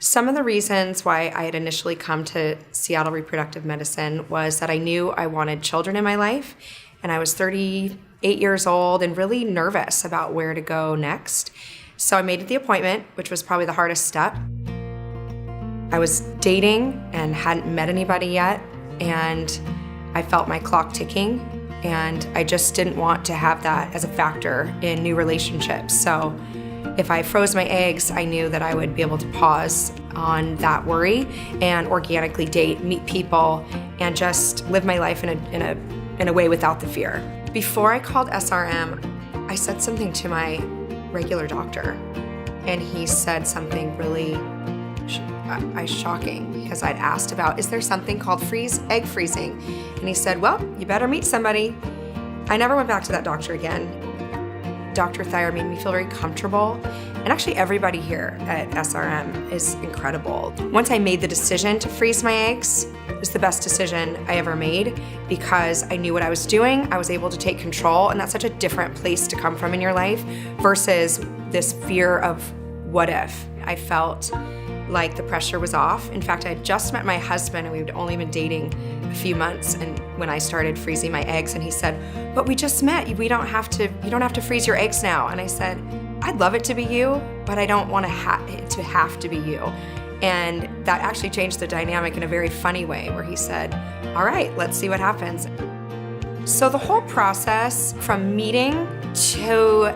Some of the reasons why I had initially come to Seattle Reproductive Medicine was that I knew I wanted children in my life, and I was 38 years old and really nervous about where to go next. So I made the appointment, which was probably the hardest step. I was dating and hadn't met anybody yet, and I felt my clock ticking, and I just didn't want to have that as a factor in new relationships. So if I froze my eggs, I knew that I would be able to pause on that worry and organically date, meet people, and just live my life in a way without the fear. Before I called SRM, I said something to my regular doctor, and he said something really shocking, because I'd asked about, is there something called egg freezing? And he said, well, you better meet somebody. I never went back to that doctor again. Dr. Thayer made me feel very comfortable, and actually everybody here at SRM is incredible. Once I made the decision to freeze my eggs, it was the best decision I ever made, because I knew what I was doing, I was able to take control, and that's such a different place to come from in your life versus this fear of what if. I felt like the pressure was off. In fact, I had just met my husband, and we'd only been dating a few months, and when I started freezing my eggs, and he said, but we just met, you don't have to freeze your eggs now. And I said, I'd love it to be you, but I don't want it to have to be you. And that actually changed the dynamic in a very funny way, where he said, all right, let's see what happens. So the whole process from meeting to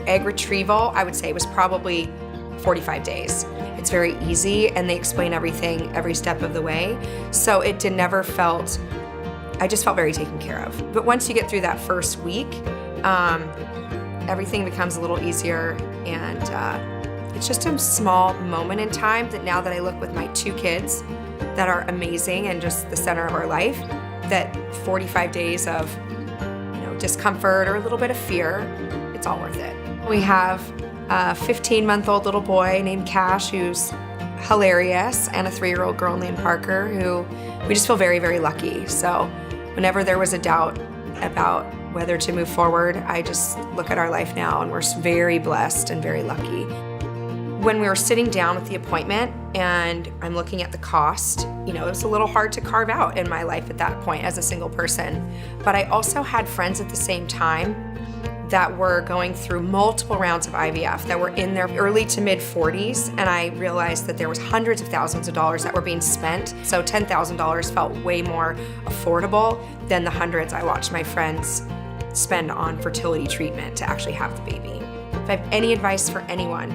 egg retrieval, I would say, was probably 45 days. It's very easy, and they explain everything every step of the way. So I just felt very taken care of. But once you get through that first week, everything becomes a little easier, and it's just a small moment in time that now that I look with my 2 kids that are amazing and just the center of our life, that 45 days of discomfort or a little bit of fear, it's all worth it. We have a 15-month-old little boy named Cash, who's hilarious, and a 3-year-old girl named Parker, who we just feel very, very lucky. So whenever there was a doubt about whether to move forward, I just look at our life now, and we're very blessed and very lucky. When we were sitting down with the appointment and I'm looking at the cost, it was a little hard to carve out in my life at that point as a single person. But I also had friends at the same time that were going through multiple rounds of IVF, that were in their early to mid 40s, and I realized that there was hundreds of thousands of dollars that were being spent. So $10,000 felt way more affordable than the hundreds I watched my friends spend on fertility treatment to actually have the baby. If I have any advice for anyone,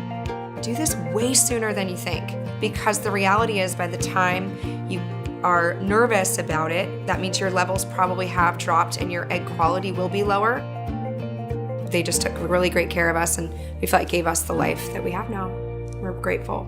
do this way sooner than you think, because the reality is, by the time you are nervous about it, that means your levels probably have dropped and your egg quality will be lower. They just took really great care of us, and we felt like gave us the life that we have now. We're grateful.